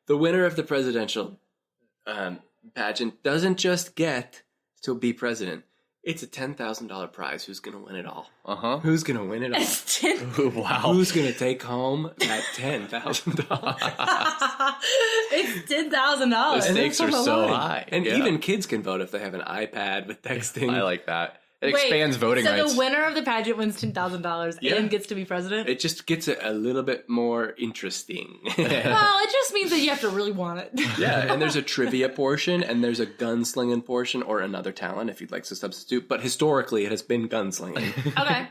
The winner of the presidential pageant doesn't just get to be president. It's a $10,000 prize. Who's going to win it all? Who's going to win it all? Wow. Who's going to take home that $10,000? It's $10,000. The stakes are so high. And even kids can vote if they have an iPad with texting. I like that. It expands voting rights. So the winner of the pageant wins $10,000 and gets to be president? It just gets it a little bit more interesting. Well, it just means that you have to really want it. Yeah, and there's a trivia portion, and there's a gunslinging portion, or another talent if you'd like to substitute. But historically, it has been gunslinging. Okay.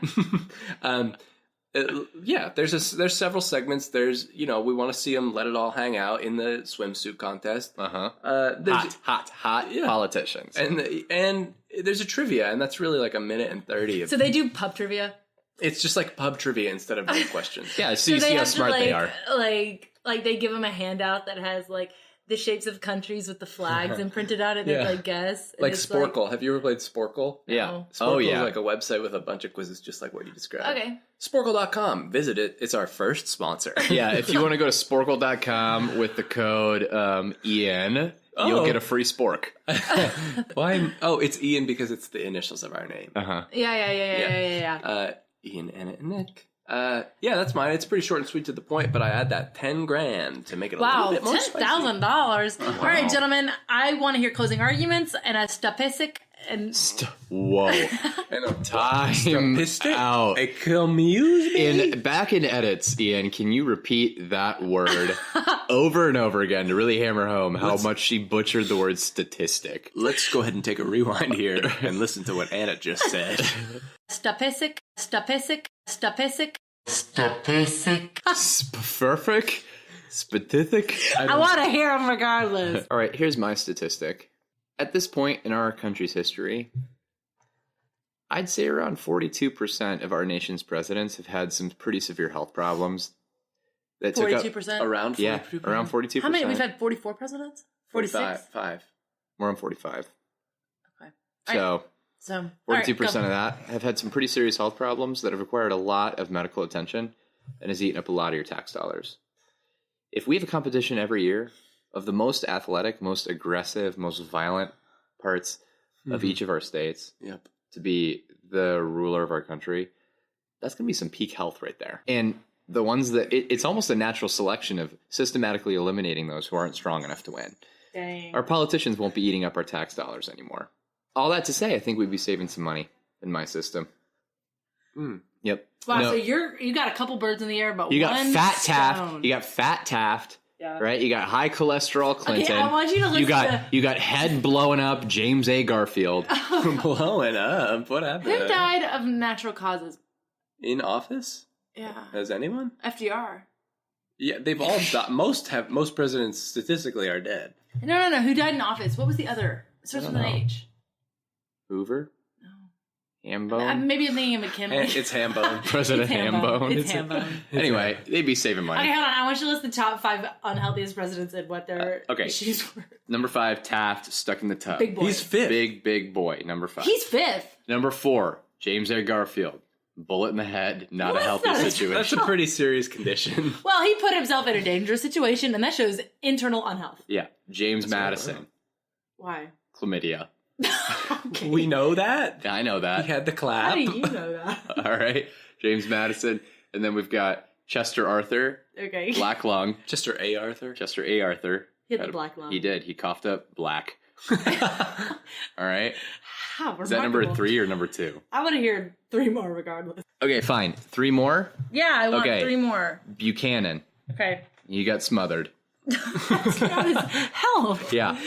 There's several segments. There's, we want to see them let it all hang out in the swimsuit contest. Hot politicians. And there's a trivia, and that's really like a minute and 30. So they do pub trivia? It's just like pub trivia instead of real questions. Yeah, so you see how smart they are. Like they give them a handout that has like the shapes of countries with the flags imprinted on it. They like guess. Like Sporkle. Have you ever played Sporkle? Yeah. No. Sporkle is like a website with a bunch of quizzes just like what you described. Okay. Sporkle.com. Visit it. It's our first sponsor. Yeah, if you want to go to sporkle.com with the code Ian, you'll get a free spork. Why? Oh, it's Ian because it's the initials of our name. Yeah. Ian, Anna, and Nick. Yeah, that's mine. It's pretty short and sweet to the point, but I add that $10,000 to make it a little bit more spicy. $10,000. All right, gentlemen, I want to hear closing arguments and a statistic. And whoa. And a time out. Back in edits, Ian, can you repeat that word over and over again to really hammer home how much she butchered the word statistic? Let's go ahead and take a rewind here and listen to what Anna just said. Statistic. Perfect? Specific? I want to hear them regardless. All right, here's my statistic. At this point in our country's history, I'd say around 42% of our nation's presidents have had some pretty severe health problems. 42%? Around 42%? Yeah, around 42%. How many? We've had 44 presidents? 46? 5. We're on 45. Okay. So 42% of that have had some pretty serious health problems that have required a lot of medical attention and has eaten up a lot of your tax dollars. If we have a competition every year of the most athletic, most aggressive, most violent parts of each of our states to be the ruler of our country, that's going to be some peak health right there. And the ones that it's almost a natural selection of systematically eliminating those who aren't strong enough to win. Dang. Our politicians won't be eating up our tax dollars anymore. All that to say, I think we'd be saving some money in my system. Yep. Wow, so you got a couple birds in the air, but you got one fat stone. Taft. You got fat Taft. Yeah. Right? You got high cholesterol Clinton. Okay, I want you to listen you got head blowing up James A. Garfield. Blowing up? What happened? Who died of natural causes? In office? Yeah. Has anyone? FDR. Yeah, they've all died. Most presidents statistically are dead. No. Who died in office? What was the other? It starts with an H. Hoover? No. Hambone? Maybe I'm thinking of McKinley. It's Hambone. President Hambone. It's Hambone. Anyway, they'd be saving money. Okay, hold on. I want you to list the top 5 unhealthiest presidents and what their issues were. Number 5, Taft, stuck in the tub. Big boy. He's 5th. Big boy, number 5. He's 5th. Number 4, James A. Garfield. Bullet in the head, not a healthy situation. That's a pretty serious condition. Well, he put himself in a dangerous situation, and that shows internal unhealth. Yeah. James Madison. Why? Chlamydia. Okay. We know that? I know that. He had the clap. How do you know that? All right. James Madison. And then we've got Chester Arthur. Okay. Black lung. Chester A. Arthur. He had the black lung. He did. He coughed up black. All right. How Is that number 3 or number 2? I want to hear 3 more regardless. Okay, fine. 3 more? Yeah, I want 3 more. Buchanan. Okay. You got smothered. That's not his health. Yeah.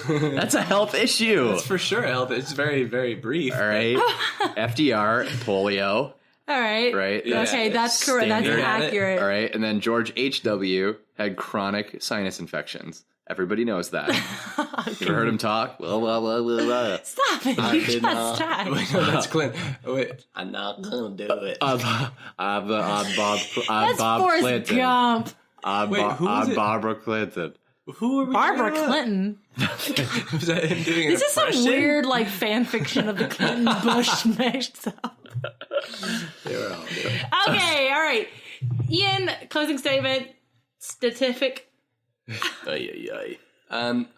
That's a health issue. That's for sure health. It's very, very brief. All right. FDR, polio. All right. Right. Okay, that's correct. That's accurate. All right. And then George H.W. had chronic sinus infections. Everybody knows that. Okay. You ever heard him talk? Stop it. You just stop. Wait, no, that's Clinton. Wait. I'm not going to do it. I'm Bob Forrest Clinton. Gump. I'm Barbara Clinton. Who are we Barbara Clinton? Was that him doing an This is some weird, fan fiction of the Clinton-Bush mixed up. Okay, all right. Ian, closing statement. Statistic.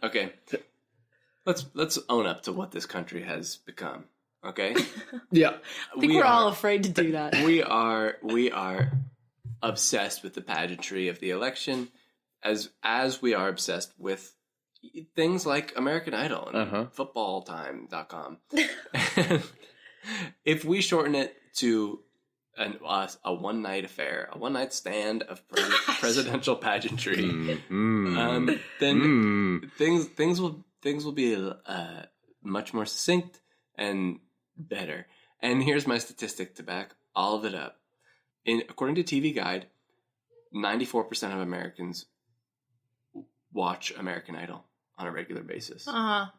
Okay. Let's own up to what this country has become. Okay. Yeah. I think we're all afraid to do that. We are obsessed with the pageantry of the election, as we are obsessed with things like American Idol and footballtime.com. If we shorten it to a one-night affair, a one-night stand of presidential pageantry, then things will be much more succinct and better. And here's my statistic to back all of it up. According to TV Guide, 94% of Americans watch American Idol on a regular basis. I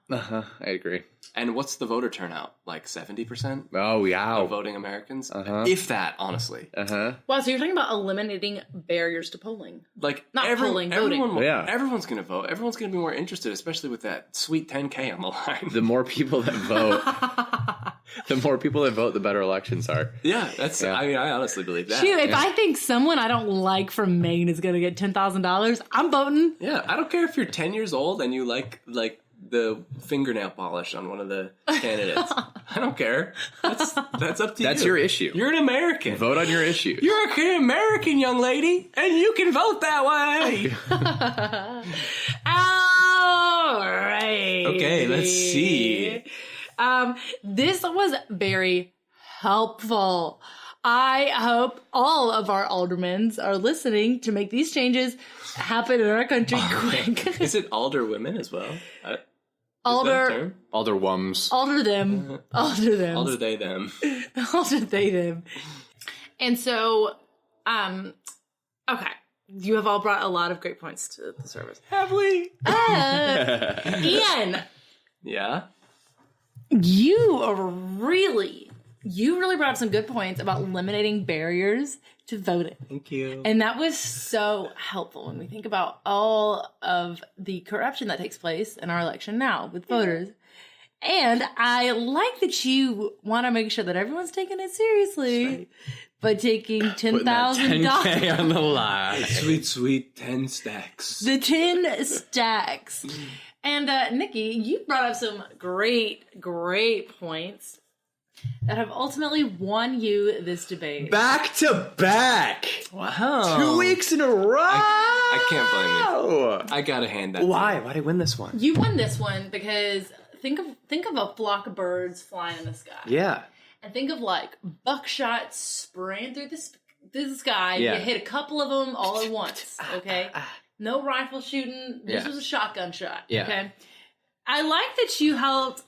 agree. And what's the voter turnout? Like 70%? Oh, yeah. Of voting Americans? If that, honestly. Wow, so you're talking about eliminating barriers to polling. Like, not polling, voting. Everyone's going to vote. Everyone's going to be more interested, especially with that sweet 10K on the line. The more people that vote, the better elections are. Yeah, that's. Yeah. I mean, I honestly believe that. Shoot, if I think someone I don't like from Maine is going to get $10,000, I'm voting. Yeah, I don't care if you're 10 years old and you like the fingernail polish on one of the candidates. I don't care. That's up to you. That's your issue. You're an American. Vote on your issue. You're an American, young lady, and you can vote that way. All right. Okay, let's see. This was very helpful. I hope all of our aldermen are listening to make these changes happen in our country quick. Is it alder women as well? Alder wums. Alder them. Alder them. Alder they them. Alder they them. And so, okay. You have all brought a lot of great points to the service. Have we? Ian. Yeah? You really brought up some good points about eliminating barriers to voting. Thank you. And that was so helpful when we think about all of the corruption that takes place in our election now with voters. And I like that you want to make sure that everyone's taking it seriously by taking $10,000 on the line. Sweet, sweet 10 stacks. The 10 stacks. And Nikki, you brought up some great points that have ultimately won you this debate. Back to back. Wow. 2 weeks in a row. I can't blame you. I gotta hand that. Why? Why did I win this one? You won this one because think of a flock of birds flying in the sky. Yeah. And think of like buckshot spraying through the sky. Yeah. You hit a couple of them all at once. Okay. No rifle shooting. This was a shotgun shot. Yeah. Okay. I like that you helped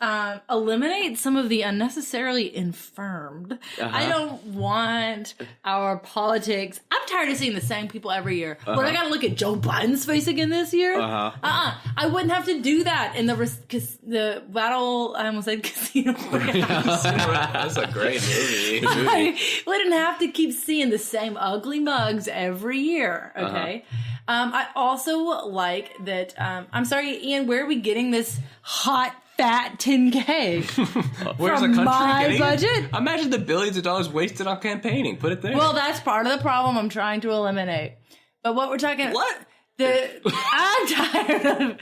eliminate some of the unnecessarily infirmed. I don't want our politics. I'm tired of seeing the same people every year. But I got to look at Joe Biden's face again this year. I wouldn't have to do that in the battle. I almost said Casino Royale. That's a great movie. I wouldn't have to keep seeing the same ugly mugs every year. Okay. I also like that. I'm sorry, Ian, where are we getting this hot, fat 10K? Where's From the country my getting budget? It? Imagine the billions of dollars wasted on campaigning. Put it there. Well, that's part of the problem I'm trying to eliminate. But what we're talking... What? I'm tired of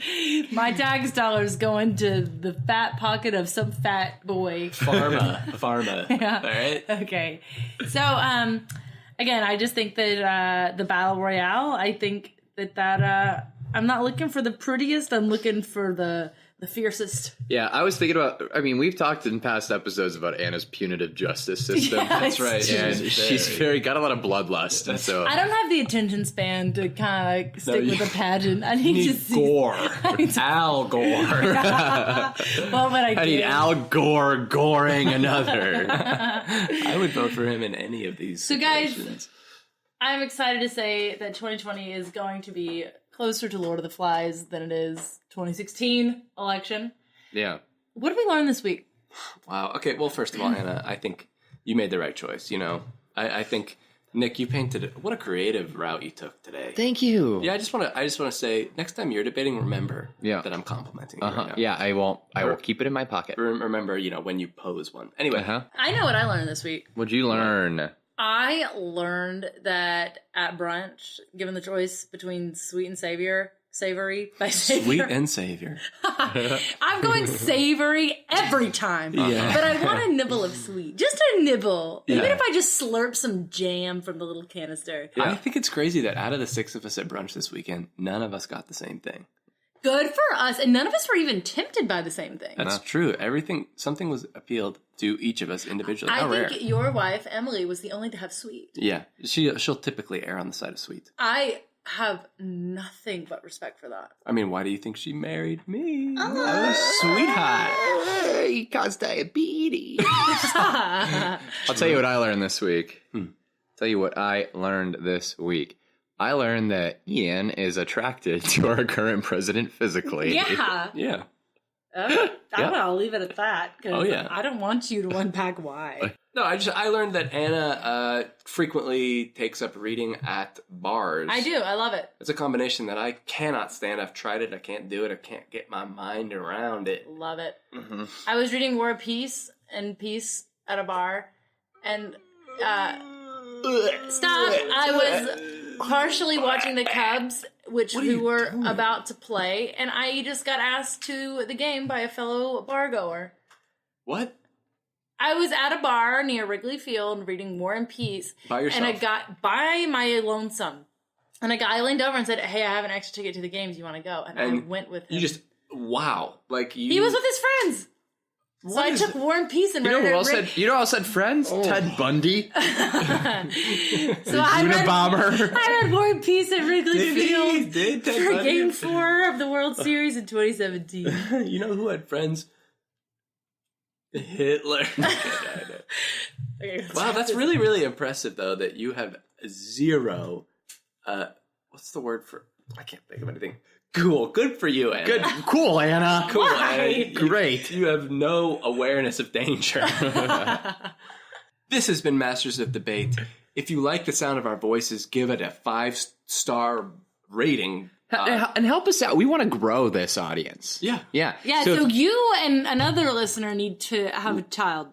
my tax dollars going to the fat pocket of some fat boy. Pharma. Yeah. All right. Okay. So, again, I just think that the Battle Royale, I think that I'm not looking for the prettiest, I'm looking for the fiercest. Yeah, I was thinking about, I mean, we've talked in past episodes about Anna's punitive justice system. Yeah, that's right. And she's got a lot of bloodlust. And so I don't have the attention span to kind of stick with a pageant. I need to see Gore. Al Gore. Well, but I need Al Gore goring another. I would vote for him in any of these situations. Guys, I'm excited to say that 2020 is going to be closer to Lord of the Flies than it is 2016 election. Yeah. What did we learn this week? Wow. Okay. Well, first of all, Anna, I think you made the right choice. You know, I think Nick, you painted it. What a creative route you took today. Thank you. Yeah. I just want to say, next time you're debating, remember that I'm complimenting you right now. Yeah. I will keep it in my pocket. Remember, when you pose one. Anyway. I know what I learned this week. What'd you learn? I learned that at brunch, given the choice between Sweet and Savior, Savory by Savior. Sweet and Savior. I'm going savory every time. Yeah. But I want a nibble of sweet. Just a nibble. Yeah. Even if I just slurp some jam from the little canister. I think it's crazy that out of the 6 of us at brunch this weekend, none of us got the same thing. Good for us. And none of us were even tempted by the same thing. That's true. Something was appealed to each of us individually. I How think rare. your wife, Emily, was the only to have sweet. Yeah. She'll typically err on the side of sweet. I have nothing but respect for that. I mean, why do you think she married me? Oh, sweetheart. He caused diabetes. I'll tell you what I learned this week. I learned that Ian is attracted to our current president physically. Yeah. Yeah. I'll leave it at that. Oh, yeah. I don't want you to unpack why. No, I learned that Anna frequently takes up reading at bars. I do. I love it. It's a combination that I cannot stand. I've tried it. I can't do it. I can't get my mind around it. Love it. Mm-hmm. I was reading War, Peace and Peace at a bar, and I was partially watching the Cubs, we were about to play, and I just got asked to the game by a fellow bargoer. What? I was at a bar near Wrigley Field reading War and Peace. By yourself? And I got by my lonesome. And a guy leaned over and said, "Hey, I have an extra ticket to the game. Do you want to go?" And I went with him. Wow. He was with his friends. So I took War and Peace and You know who else had friends? Oh. Ted Bundy. So I read War and Peace at Wrigley Field for Game 4 of the World Series in 2017. You know who had friends? Hitler. Okay, Wow, that's really, really impressive, though, that you have zero. What's the word for? I can't think of anything. Cool. Good for you, Anna. Cool, Anna. Cool, Why? Anna. Great. You have no awareness of danger. This has been Masters of Debate. If you like the sound of our voices, give it a 5-star rating. And help us out. We want to grow this audience. Yeah. Yeah. Yeah, so you and another listener need to have a child.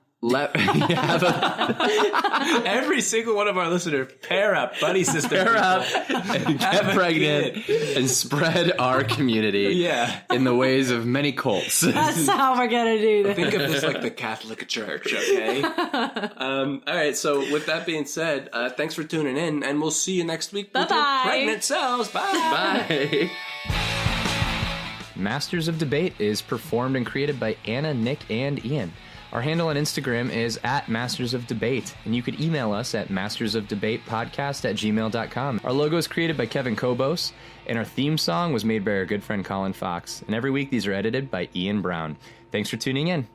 Every single one of our listeners, pair up, buddy system. Pair up and get pregnant and spread our community in the ways of many cults. That's how we're going to do this. Think of this like the Catholic Church, okay? All right, so with that being said, thanks for tuning in, and we'll see you next week with your pregnant selves. Bye. Bye. Masters of Debate is performed and created by Anna, Nick, and Ian. Our handle on Instagram is @MastersOfDebate, and you could email us at mastersofdebatepodcast@gmail.com. Our logo is created by Kevin Kobos, and our theme song was made by our good friend Colin Fox. And every week, these are edited by Ian Brown. Thanks for tuning in.